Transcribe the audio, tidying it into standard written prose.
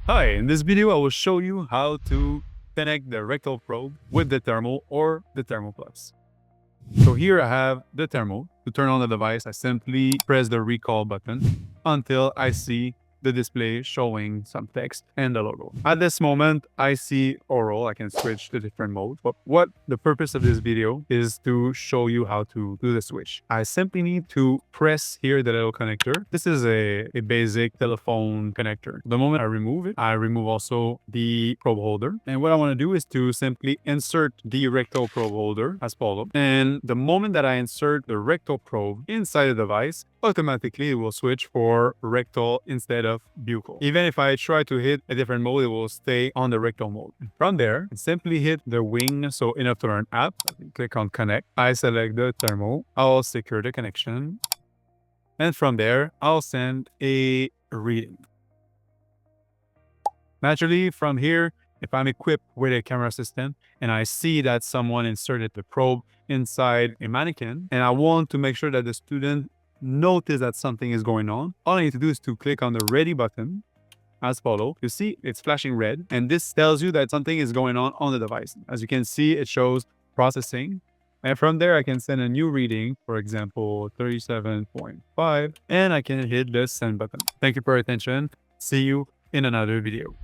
Hi, in this video I will show you how to connect the rectal probe with the Thermo or the Thermo Plus. So here I have the Thermo. To turn on the device, I simply press the recall button until I see the display showing some text and the logo. At this moment, I see oral. I can switch to different mode. But what the purpose of this video is to show you how to do the switch. I simply need to press here the little connector. This is a basic telephone connector. The moment I remove it, I remove also the probe holder. And what I want to do is to simply insert the rectal probe holder as follows. And the moment that I insert the rectal probe inside the device, automatically it will switch for rectal instead of buccal. Even if I try to hit a different mode, it will stay on the rectal mode. From there, simply hit the wing, so enough to learn app. Click on connect. I select the Thermo. I'll secure the connection. And from there, I'll send a reading. Naturally, from here, if I'm equipped with a camera system and I see that someone inserted the probe inside a mannequin and I want to make sure that the student notice that something is going on, all I need to do is to click on the ready button as follow. You see it's flashing red and this tells you that something is going on the device. As you can see, it shows processing. And from there, I can send a new reading, for example, 37.5, and I can hit the send button. Thank you for your attention. See you in another video.